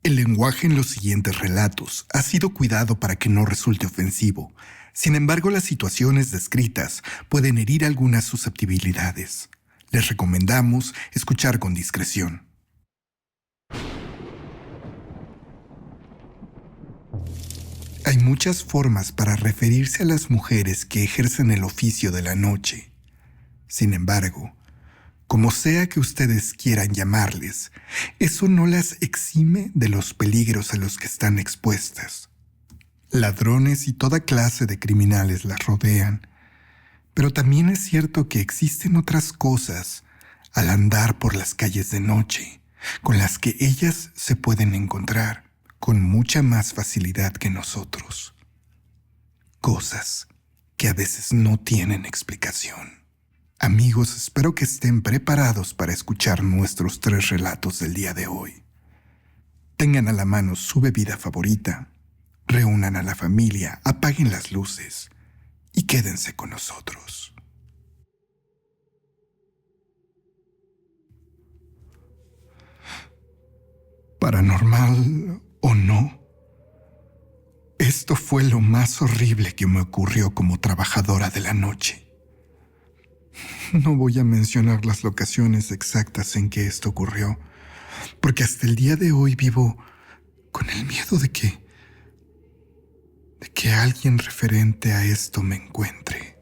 El lenguaje en los siguientes relatos ha sido cuidado para que no resulte ofensivo. Sin embargo, las situaciones descritas pueden herir algunas susceptibilidades. Les recomendamos escuchar con discreción. Hay muchas formas para referirse a las mujeres que ejercen el oficio de la noche. Sin embargo, como sea que ustedes quieran llamarles, eso no las exime de los peligros a los que están expuestas. Ladrones y toda clase de criminales las rodean, pero también es cierto que existen otras cosas al andar por las calles de noche, con las que ellas se pueden encontrar con mucha más facilidad que nosotros. Cosas que a veces no tienen explicación. Amigos, espero que estén preparados para escuchar nuestros 3 relatos del día de hoy. Tengan a la mano su bebida favorita, reúnan a la familia, apaguen las luces y quédense con nosotros. Paranormal o no, esto fue lo más horrible que me ocurrió como trabajadora de la noche. No voy a mencionar las locaciones exactas en que esto ocurrió, porque hasta el día de hoy vivo con el miedo de que alguien referente a esto me encuentre.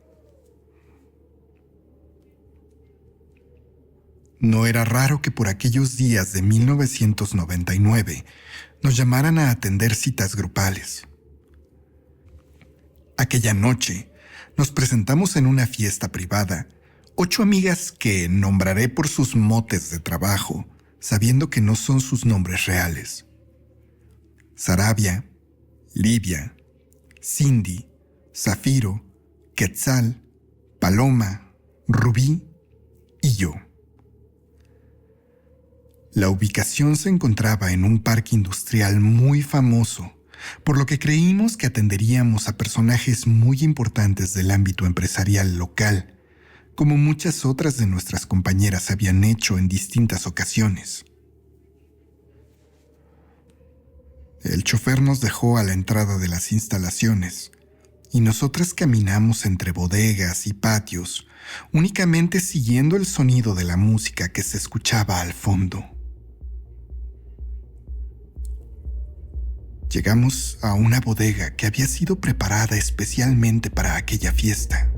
No era raro que por aquellos días de 1999 nos llamaran a atender citas grupales. Aquella noche nos presentamos en una fiesta privada, 8 amigas que nombraré por sus motes de trabajo, sabiendo que no son sus nombres reales. Sarabia, Livia, Cindy, Zafiro, Quetzal, Paloma, Rubí y yo. La ubicación se encontraba en un parque industrial muy famoso, por lo que creímos que atenderíamos a personajes muy importantes del ámbito empresarial local, como muchas otras de nuestras compañeras habían hecho en distintas ocasiones. El chofer nos dejó a la entrada de las instalaciones y nosotras caminamos entre bodegas y patios, únicamente siguiendo el sonido de la música que se escuchaba al fondo. Llegamos a una bodega que había sido preparada especialmente para aquella fiesta.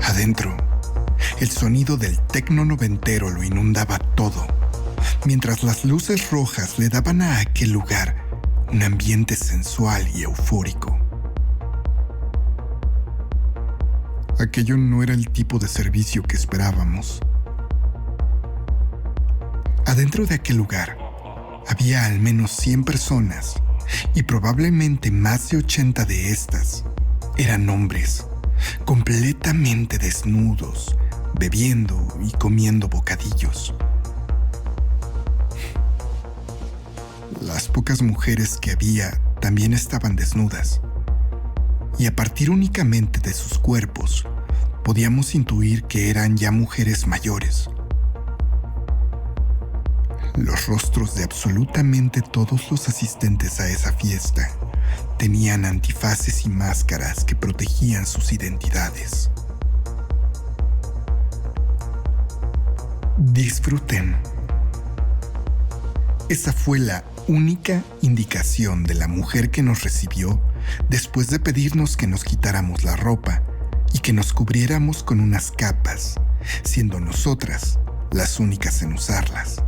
Adentro, el sonido del tecno noventero lo inundaba todo, mientras las luces rojas le daban a aquel lugar un ambiente sensual y eufórico. Aquello no era el tipo de servicio que esperábamos. Adentro de aquel lugar había al menos 100 personas y probablemente más de 80 de estas eran hombres, completamente desnudos, bebiendo y comiendo bocadillos. Las pocas mujeres que había también estaban desnudas, y a partir únicamente de sus cuerpos podíamos intuir que eran ya mujeres mayores. Los rostros de absolutamente todos los asistentes a esa fiesta tenían antifaces y máscaras que protegían sus identidades. Disfruten. Esa fue la única indicación de la mujer que nos recibió después de pedirnos que nos quitáramos la ropa y que nos cubriéramos con unas capas, siendo nosotras las únicas en usarlas.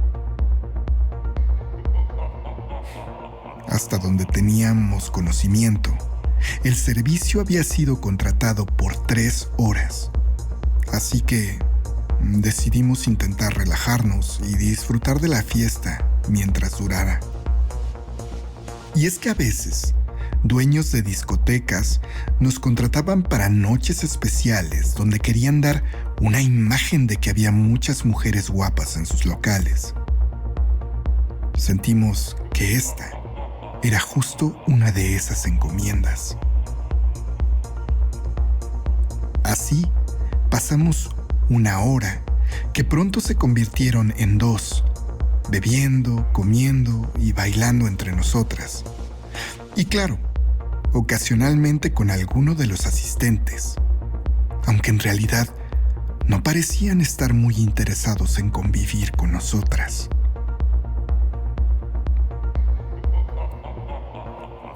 Hasta donde teníamos conocimiento, el servicio había sido contratado por 3 horas, así que decidimos intentar relajarnos y disfrutar de la fiesta mientras durara. Y es que a veces, dueños de discotecas nos contrataban para noches especiales donde querían dar una imagen de que había muchas mujeres guapas en sus locales. Sentimos que esta era justo una de esas encomiendas. Así pasamos una hora, que pronto se convirtieron en 2, bebiendo, comiendo y bailando entre nosotras. Y claro, ocasionalmente con alguno de los asistentes, aunque en realidad no parecían estar muy interesados en convivir con nosotras.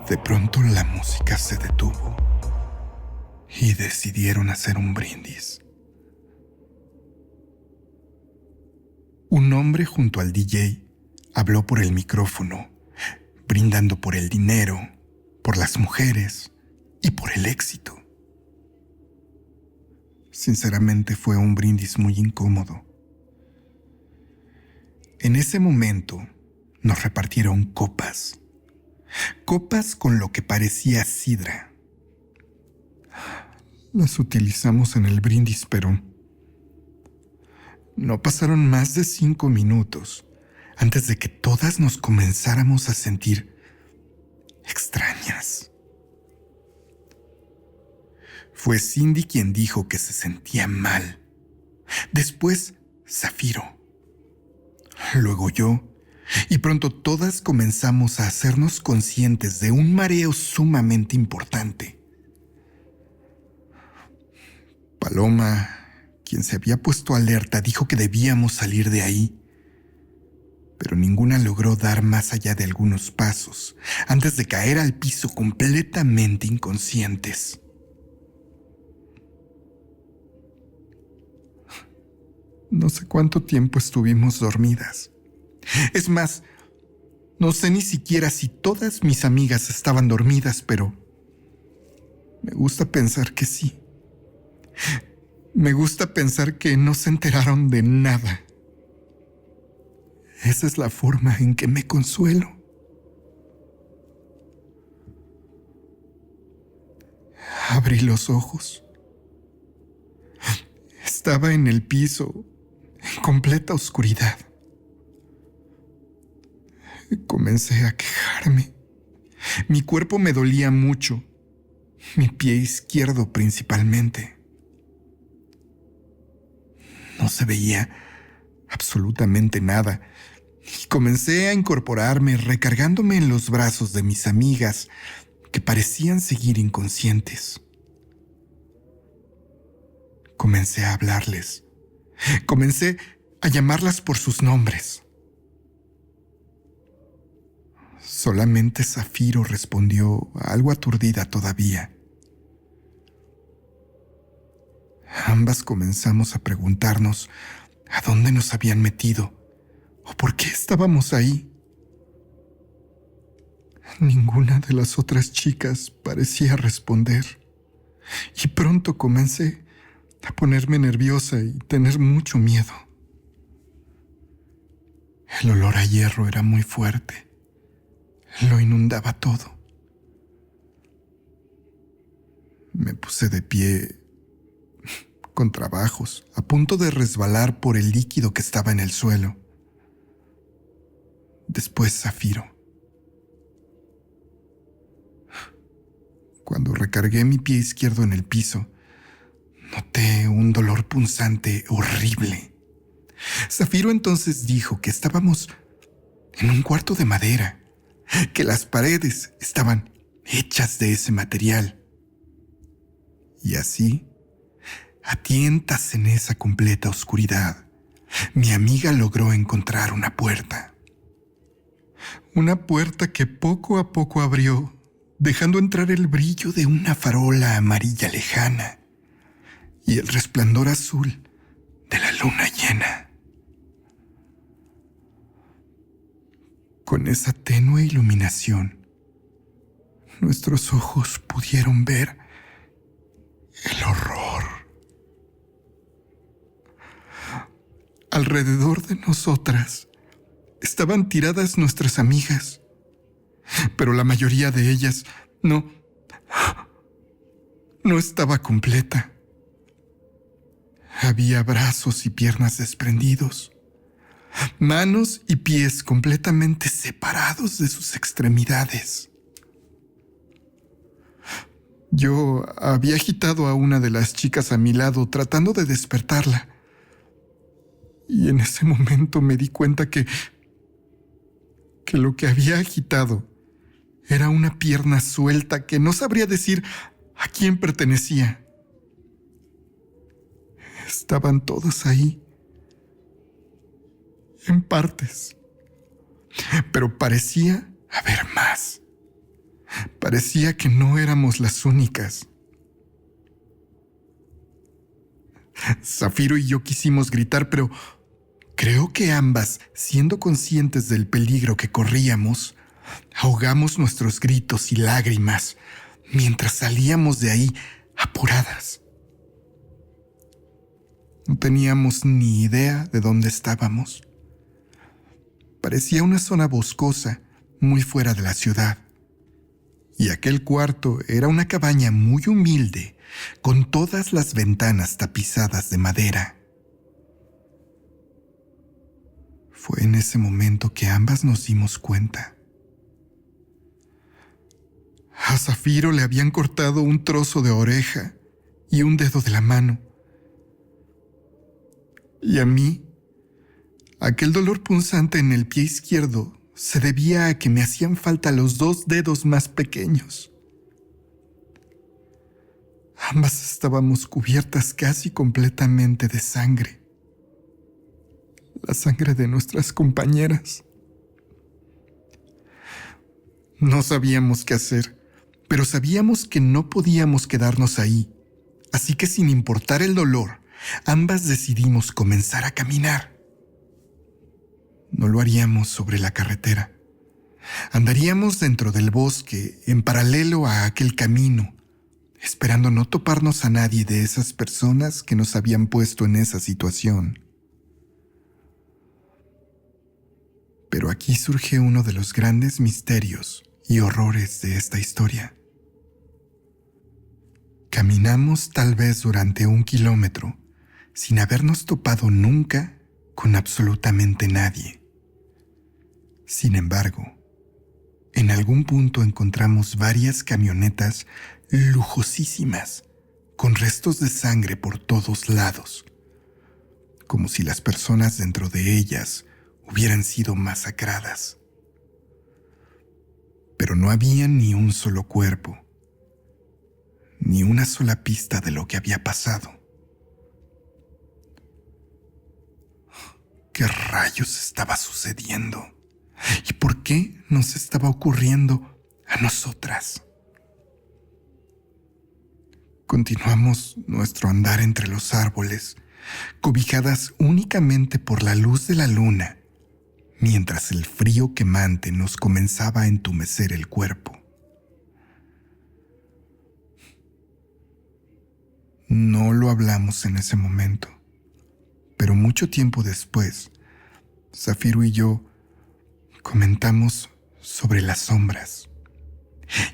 De pronto la música se detuvo y decidieron hacer un brindis. Un hombre junto al DJ habló por el micrófono, brindando por el dinero, por las mujeres y por el éxito. Sinceramente fue un brindis muy incómodo. En ese momento nos repartieron copas con lo que parecía sidra. Las utilizamos en el brindis, pero no pasaron más de 5 minutos antes de que todas nos comenzáramos a sentir extrañas. Fue Cindy quien dijo que se sentía mal. Después, Zafiro. Luego yo. Y pronto todas comenzamos a hacernos conscientes de un mareo sumamente importante. Paloma, quien se había puesto alerta, dijo que debíamos salir de ahí, pero ninguna logró dar más allá de algunos pasos antes de caer al piso completamente inconscientes. No sé cuánto tiempo estuvimos dormidas. Es más, no sé ni siquiera si todas mis amigas estaban dormidas, pero me gusta pensar que sí. Me gusta pensar que no se enteraron de nada. Esa es la forma en que me consuelo. Abrí los ojos. Estaba en el piso, en completa oscuridad. Comencé a quejarme. Mi cuerpo me dolía mucho, mi pie izquierdo principalmente. No se veía absolutamente nada y comencé a incorporarme, recargándome en los brazos de mis amigas que parecían seguir inconscientes. Comencé a hablarles. Comencé a llamarlas por sus nombres. Solamente Zafiro respondió, algo aturdida todavía. Ambas comenzamos a preguntarnos a dónde nos habían metido o por qué estábamos ahí. Ninguna de las otras chicas parecía responder y pronto comencé a ponerme nerviosa y tener mucho miedo. El olor a hierro era muy fuerte. Lo inundaba todo. Me puse de pie con trabajos, a punto de resbalar por el líquido que estaba en el suelo. Después Zafiro. Cuando recargué mi pie izquierdo en el piso, noté un dolor punzante horrible. Zafiro entonces dijo que estábamos en un cuarto de madera, que las paredes estaban hechas de ese material. Y así, a tientas en esa completa oscuridad, mi amiga logró encontrar una puerta. Una puerta que poco a poco abrió, dejando entrar el brillo de una farola amarilla lejana y el resplandor azul de la luna llena. Con esa tenue iluminación, nuestros ojos pudieron ver el horror. Alrededor de nosotras estaban tiradas nuestras amigas, pero la mayoría de ellas no estaba completa. Había brazos y piernas desprendidos, manos y pies completamente separados de sus extremidades. Yo había agitado a una de las chicas a mi lado tratando de despertarla. Y en ese momento me di cuenta que lo que había agitado era una pierna suelta que no sabría decir a quién pertenecía. Estaban todas ahí, en partes, pero parecía haber más. Parecía que no éramos las únicas. Zafiro y yo quisimos gritar, pero creo que ambas, siendo conscientes del peligro que corríamos, ahogamos nuestros gritos y lágrimas mientras salíamos de ahí apuradas. No teníamos ni idea de dónde estábamos. Parecía una zona boscosa, muy fuera de la ciudad. Y aquel cuarto era una cabaña muy humilde, con todas las ventanas tapizadas de madera. Fue en ese momento que ambas nos dimos cuenta. A Zafiro le habían cortado un trozo de oreja y un dedo de la mano. Y a mí, aquel dolor punzante en el pie izquierdo se debía a que me hacían falta los 2 dedos más pequeños. Ambas estábamos cubiertas casi completamente de sangre. La sangre de nuestras compañeras. No sabíamos qué hacer, pero sabíamos que no podíamos quedarnos ahí. Así que sin importar el dolor, ambas decidimos comenzar a caminar. No lo haríamos sobre la carretera. Andaríamos dentro del bosque, en paralelo a aquel camino, esperando no toparnos a nadie de esas personas que nos habían puesto en esa situación. Pero aquí surge uno de los grandes misterios y horrores de esta historia. Caminamos tal vez durante 1 kilómetro, sin habernos topado nunca con absolutamente nadie. Sin embargo, en algún punto encontramos varias camionetas lujosísimas, con restos de sangre por todos lados, como si las personas dentro de ellas hubieran sido masacradas. Pero no había ni un solo cuerpo, ni una sola pista de lo que había pasado. ¿Qué rayos estaba sucediendo? ¿Y por qué nos estaba ocurriendo a nosotras? Continuamos nuestro andar entre los árboles, cobijadas únicamente por la luz de la luna, mientras el frío quemante nos comenzaba a entumecer el cuerpo. No lo hablamos en ese momento, pero mucho tiempo después, Zafiro y yo comentamos sobre las sombras.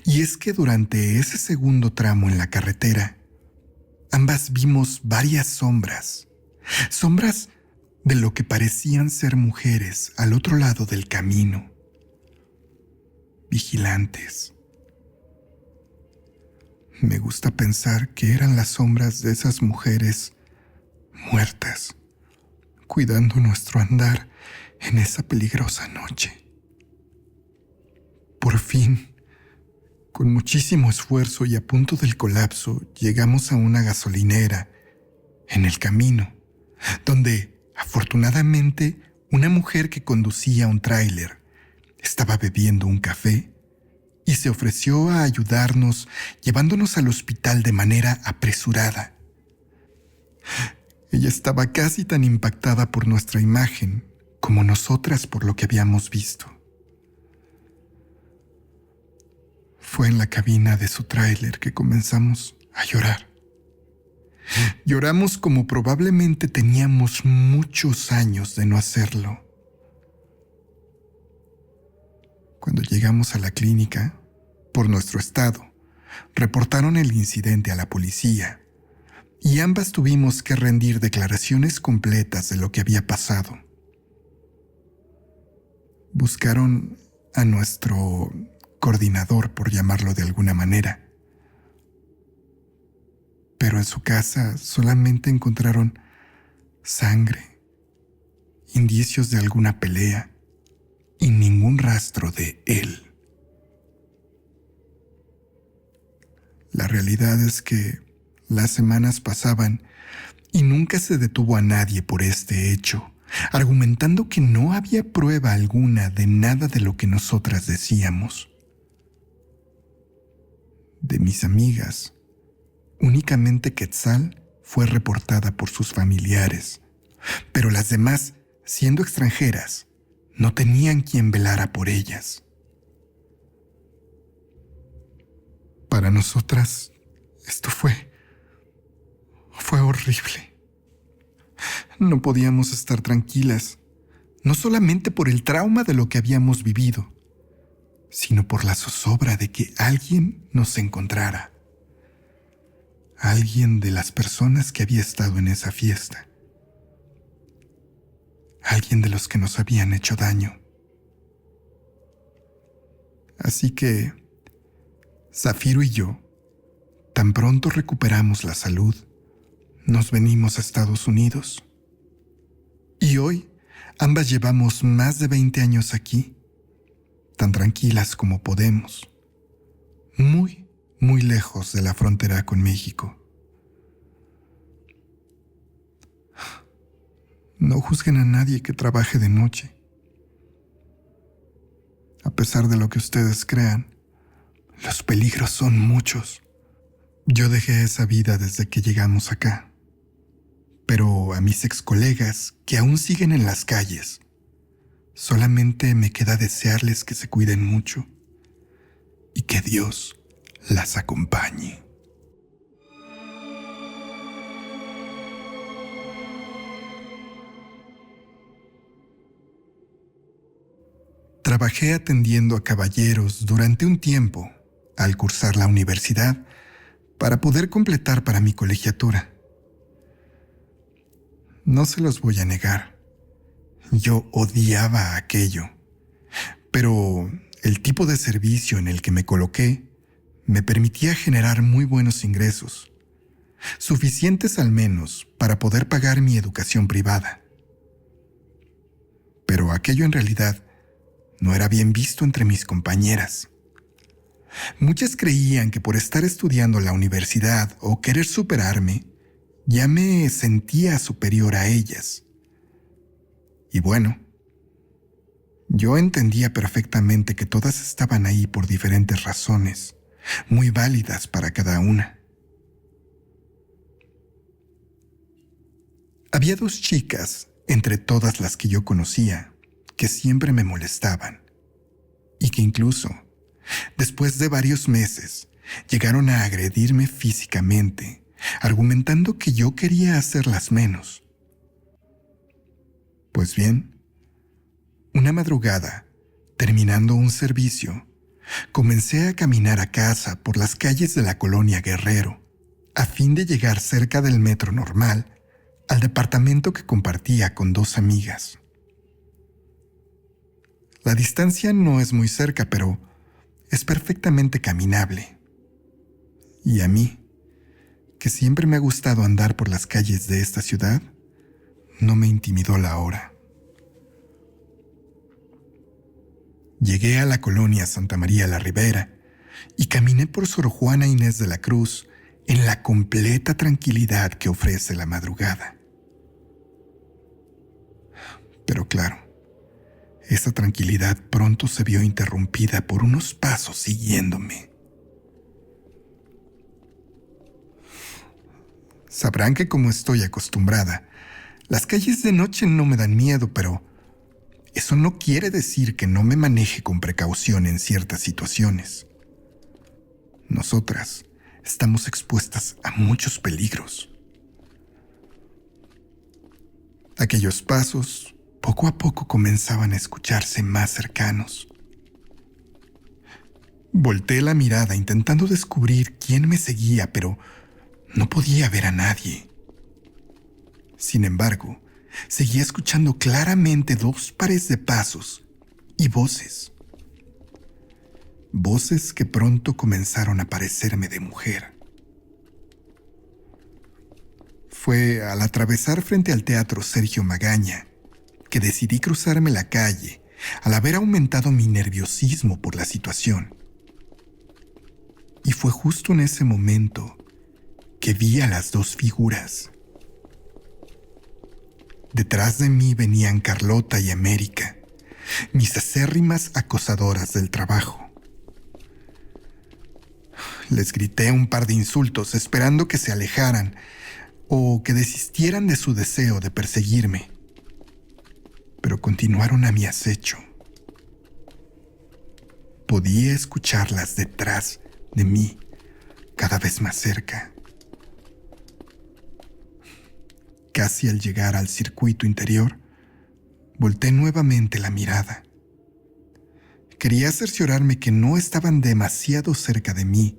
Y es que durante ese segundo tramo en la carretera, ambas vimos varias sombras. Sombras de lo que parecían ser mujeres al otro lado del camino. Vigilantes. Me gusta pensar que eran las sombras de esas mujeres muertas, cuidando nuestro andar en esa peligrosa noche. Por fin, con muchísimo esfuerzo y a punto del colapso, llegamos a una gasolinera en el camino, donde, afortunadamente, una mujer que conducía un tráiler estaba bebiendo un café y se ofreció a ayudarnos llevándonos al hospital de manera apresurada. Ella estaba casi tan impactada por nuestra imagen como nosotras por lo que habíamos visto. Fue en la cabina de su tráiler que comenzamos a llorar. Lloramos como probablemente teníamos muchos años de no hacerlo. Cuando llegamos a la clínica, por nuestro estado, reportaron el incidente a la policía y ambas tuvimos que rendir declaraciones completas de lo que había pasado. Buscaron a nuestro coordinador, por llamarlo de alguna manera, pero en su casa solamente encontraron sangre, indicios de alguna pelea y ningún rastro de él. La realidad es que las semanas pasaban y nunca se detuvo a nadie por este hecho, argumentando que no había prueba alguna de nada de lo que nosotras decíamos. De mis amigas, únicamente Quetzal fue reportada por sus familiares, pero las demás, siendo extranjeras, no tenían quien velara por ellas. Para nosotras, esto fue horrible. No podíamos estar tranquilas, no solamente por el trauma de lo que habíamos vivido, sino por la zozobra de que alguien nos encontrara. Alguien de las personas que había estado en esa fiesta. Alguien de los que nos habían hecho daño. Así que Zafiro y yo, tan pronto recuperamos la salud, nos venimos a Estados Unidos. Y hoy, ambas llevamos más de 20 años aquí, tan tranquilas como podemos, muy, muy lejos de la frontera con México. No juzguen a nadie que trabaje de noche. A pesar de lo que ustedes crean, los peligros son muchos. Yo dejé esa vida desde que llegamos acá. Pero a mis excolegas, que aún siguen en las calles, solamente me queda desearles que se cuiden mucho y que Dios las acompañe. Trabajé atendiendo a caballeros durante un tiempo al cursar la universidad para poder completar para mi colegiatura. No se los voy a negar, yo odiaba aquello, pero el tipo de servicio en el que me coloqué me permitía generar muy buenos ingresos, suficientes al menos para poder pagar mi educación privada. Pero aquello en realidad no era bien visto entre mis compañeras. Muchas creían que por estar estudiando en la universidad o querer superarme, ya me sentía superior a ellas. Y bueno, yo entendía perfectamente que todas estaban ahí por diferentes razones, muy válidas para cada una. Había 2 chicas, entre todas las que yo conocía, que siempre me molestaban, y que incluso, después de varios meses, llegaron a agredirme físicamente, argumentando que yo quería hacerlas menos. Pues bien, una madrugada, terminando un servicio, comencé a caminar a casa por las calles de la colonia Guerrero, a fin de llegar cerca del metro normal al departamento que compartía con 2 amigas. La distancia no es muy cerca, pero es perfectamente caminable. Y a mí, que siempre me ha gustado andar por las calles de esta ciudad, no me intimidó la hora. Llegué a la colonia Santa María la Ribera y caminé por Sor Juana Inés de la Cruz en la completa tranquilidad que ofrece la madrugada. Pero claro, esa tranquilidad pronto se vio interrumpida por unos pasos siguiéndome. Sabrán que como estoy acostumbrada, las calles de noche no me dan miedo, pero eso no quiere decir que no me maneje con precaución en ciertas situaciones. Nosotras estamos expuestas a muchos peligros. Aquellos pasos poco a poco comenzaban a escucharse más cercanos. Volteé la mirada intentando descubrir quién me seguía, pero no podía ver a nadie. Sin embargo, seguía escuchando claramente 2 pares de pasos y voces. Voces que pronto comenzaron a parecerme de mujer. Fue al atravesar frente al Teatro Sergio Magaña que decidí cruzarme la calle al haber aumentado mi nerviosismo por la situación. Y fue justo en ese momento que vi a las dos figuras. Detrás de mí venían Carlota y América, mis acérrimas acosadoras del trabajo. Les grité un par de insultos esperando que se alejaran o que desistieran de su deseo de perseguirme, pero continuaron a mi acecho. Podía escucharlas detrás de mí, cada vez más cerca. Casi al llegar al circuito interior, volteé nuevamente la mirada. Quería cerciorarme que no estaban demasiado cerca de mí,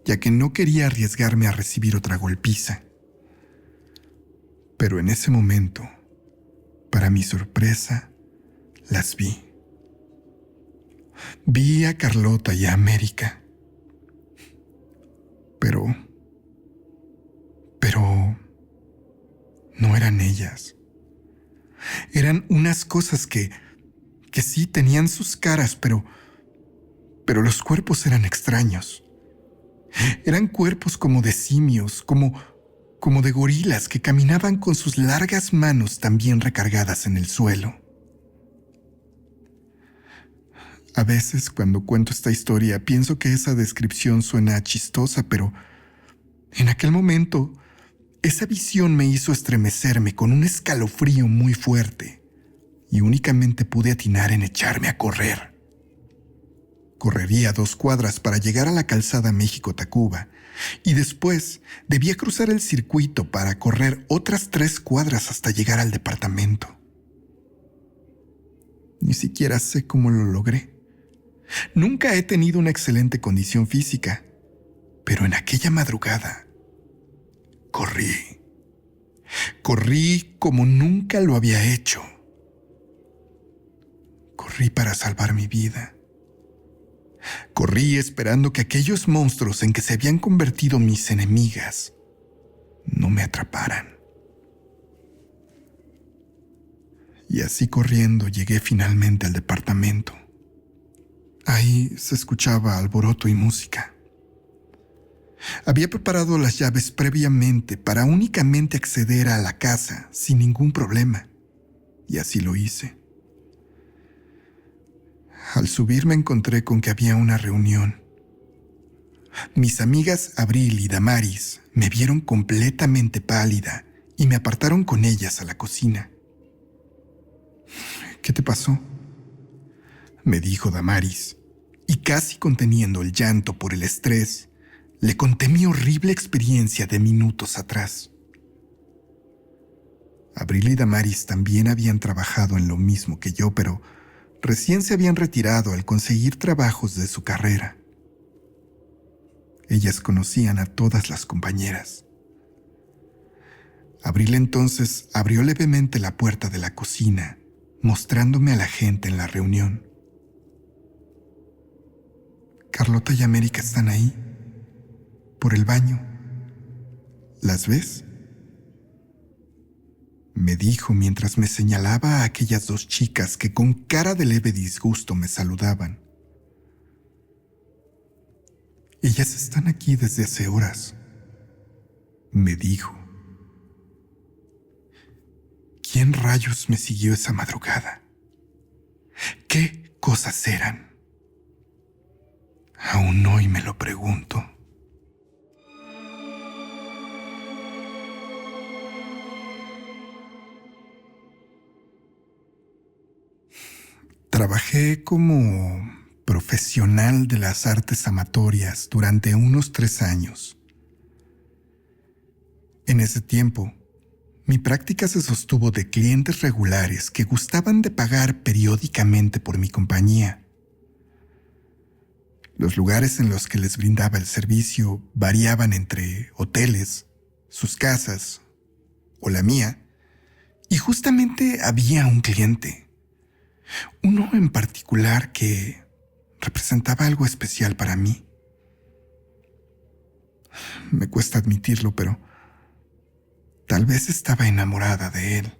ya que no quería arriesgarme a recibir otra golpiza. Pero en ese momento, para mi sorpresa, las vi. Vi a Carlota y a América. Pero no eran ellas. Eran unas cosas que sí tenían sus caras, pero los cuerpos eran extraños. Eran cuerpos como de simios, como de gorilas que caminaban con sus largas manos también recargadas en el suelo. A veces, cuando cuento esta historia, pienso que esa descripción suena chistosa, pero en aquel momento, esa visión me hizo estremecerme con un escalofrío muy fuerte y únicamente pude atinar en echarme a correr. Correría 2 cuadras para llegar a la calzada México-Tacuba y después debía cruzar el circuito para correr otras 3 cuadras hasta llegar al departamento. Ni siquiera sé cómo lo logré. Nunca he tenido una excelente condición física, pero en aquella madrugada corrí. Corrí como nunca lo había hecho. Corrí para salvar mi vida. Corrí esperando que aquellos monstruos en que se habían convertido mis enemigas no me atraparan. Y así corriendo llegué finalmente al departamento. Ahí se escuchaba alboroto y música. Había preparado las llaves previamente para únicamente acceder a la casa sin ningún problema, y así lo hice. Al subir me encontré con que había una reunión. Mis amigas Abril y Damaris me vieron completamente pálida y me apartaron con ellas a la cocina. ¿Qué te pasó?, me dijo Damaris, y casi conteniendo el llanto por el estrés, le conté mi horrible experiencia de minutos atrás. Abril y Damaris también habían trabajado en lo mismo que yo, pero recién se habían retirado al conseguir trabajos de su carrera. Ellas conocían a todas las compañeras. Abril entonces abrió levemente la puerta de la cocina, mostrándome a la gente en la reunión. Carlota y América están ahí, por el baño. ¿Las ves?, me dijo mientras me señalaba a aquellas 2 chicas que con cara de leve disgusto me saludaban. Ellas están aquí desde hace horas, me dijo. ¿Quién rayos me siguió esa madrugada? ¿Qué cosas eran? Aún hoy me lo pregunto. Trabajé como profesional de las artes amatorias durante unos 3 años. En ese tiempo, mi práctica se sostuvo de clientes regulares que gustaban de pagar periódicamente por mi compañía. Los lugares en los que les brindaba el servicio variaban entre hoteles, sus casas o la mía, y justamente había un cliente. Uno en particular que representaba algo especial para mí. Me cuesta admitirlo, pero Tal vez estaba enamorada de él.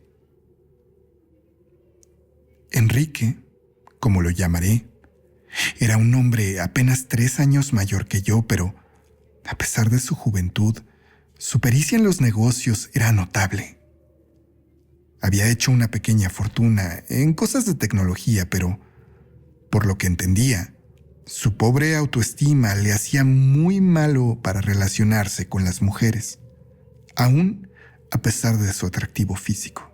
Enrique, como lo llamaré, era un hombre apenas 3 años mayor que yo, pero a pesar de su juventud, su pericia en los negocios era notable. Había hecho una pequeña fortuna en cosas de tecnología, pero, por lo que entendía, su pobre autoestima le hacía muy malo para relacionarse con las mujeres, aún a pesar de su atractivo físico.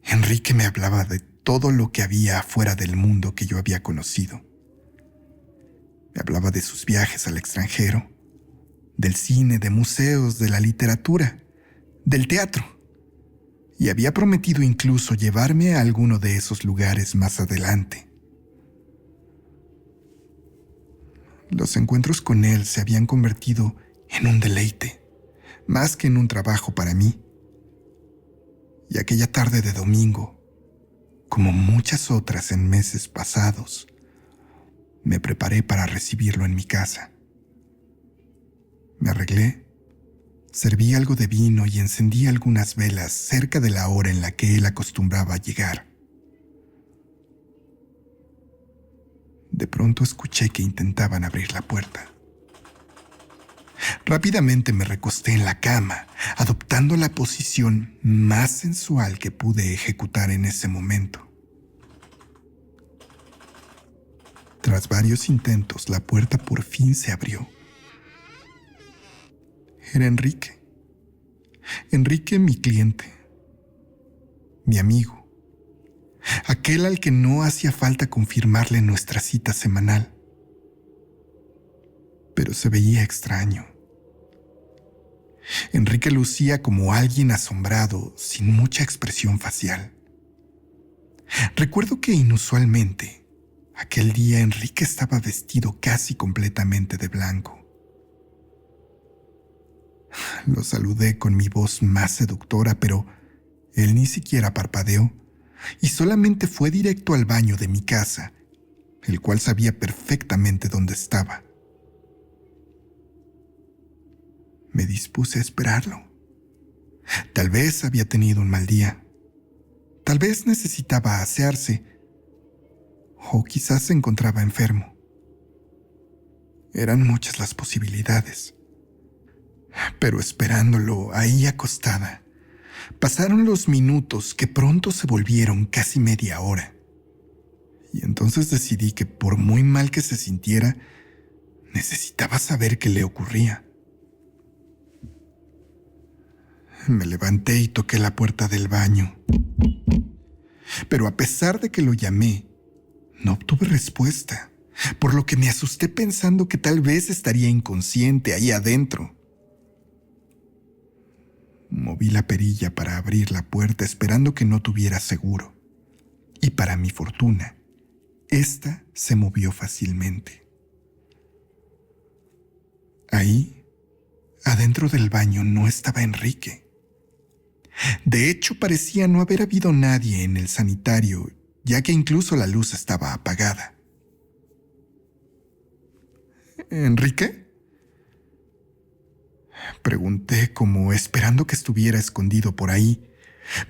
Enrique me hablaba de todo lo que había afuera del mundo que yo había conocido. Me hablaba de sus viajes al extranjero, del cine, de museos, de la literatura, del teatro. Y había prometido incluso llevarme a alguno de esos lugares más adelante. Los encuentros con él se habían convertido en un deleite, más que en un trabajo para mí. Y aquella tarde de domingo, como muchas otras en meses pasados, me preparé para recibirlo en mi casa. Me arreglé, serví algo de vino y encendí algunas velas cerca de la hora en la que él acostumbraba llegar. De pronto escuché que intentaban abrir la puerta. Rápidamente me recosté en la cama, adoptando la posición más sensual que pude ejecutar en ese momento. Tras varios intentos, la puerta por fin se abrió. Era Enrique. Enrique, mi cliente, mi amigo, aquel al que no hacía falta confirmarle nuestra cita semanal. Pero se veía extraño. Enrique lucía como alguien asombrado, sin mucha expresión facial. Recuerdo que inusualmente, aquel día Enrique estaba vestido casi completamente de blanco. Lo saludé con mi voz más seductora, pero él ni siquiera parpadeó y solamente fue directo al baño de mi casa, el cual sabía perfectamente dónde estaba. Me dispuse a esperarlo. Tal vez había tenido un mal día. Tal vez necesitaba asearse. O quizás se encontraba enfermo. Eran muchas las posibilidades. Pero esperándolo ahí acostada, pasaron los minutos que pronto se volvieron casi media hora. Y entonces decidí que por muy mal que se sintiera, necesitaba saber qué le ocurría. Me levanté y toqué la puerta del baño. Pero a pesar de que lo llamé, no obtuve respuesta, por lo que me asusté pensando que tal vez estaría inconsciente ahí adentro. Moví la perilla para abrir la puerta esperando que no tuviera seguro. Y para mi fortuna, ésta se movió fácilmente. Ahí, adentro del baño, no estaba Enrique. De hecho, parecía no haber habido nadie en el sanitario, ya que incluso la luz estaba apagada. ¿Enrique?, pregunté como esperando que estuviera escondido por ahí,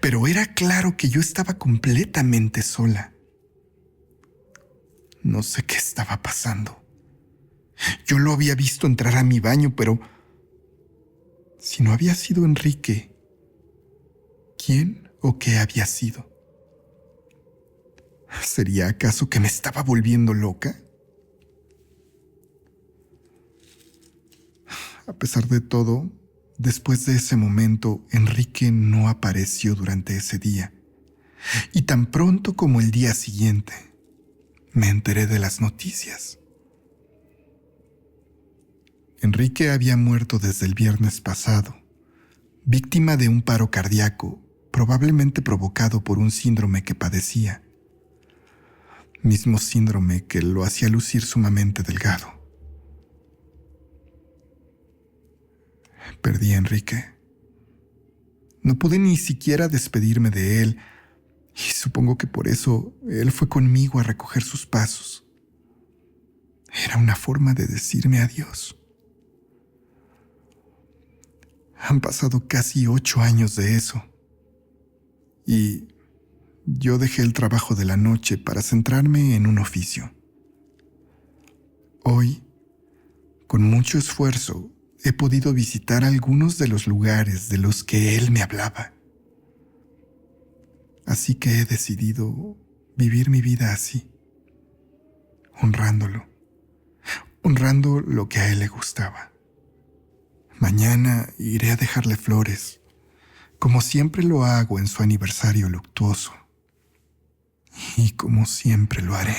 pero era claro que yo estaba completamente sola. No sé qué estaba pasando. Yo lo había visto entrar a mi baño, pero si no había sido Enrique, ¿quién o qué había sido? ¿Sería acaso que me estaba volviendo loca? A pesar de todo, después de ese momento, Enrique no apareció durante ese día. Y tan pronto como el día siguiente, me enteré de las noticias. Enrique había muerto desde el viernes pasado, víctima de un paro cardíaco, probablemente provocado por un síndrome que padecía. Mismo síndrome que lo hacía lucir sumamente delgado. Perdí a Enrique. No pude ni siquiera despedirme de él, y supongo que por eso él fue conmigo a recoger sus pasos. Era una forma de decirme adiós. Han pasado casi 8 años de eso. Y yo dejé el trabajo de la noche para centrarme en un oficio. Hoy, con mucho esfuerzo, he podido visitar algunos de los lugares de los que él me hablaba. Así que he decidido vivir mi vida así, honrándolo, honrando lo que a él le gustaba. Mañana iré a dejarle flores, como siempre lo hago en su aniversario luctuoso. Y como siempre lo haré.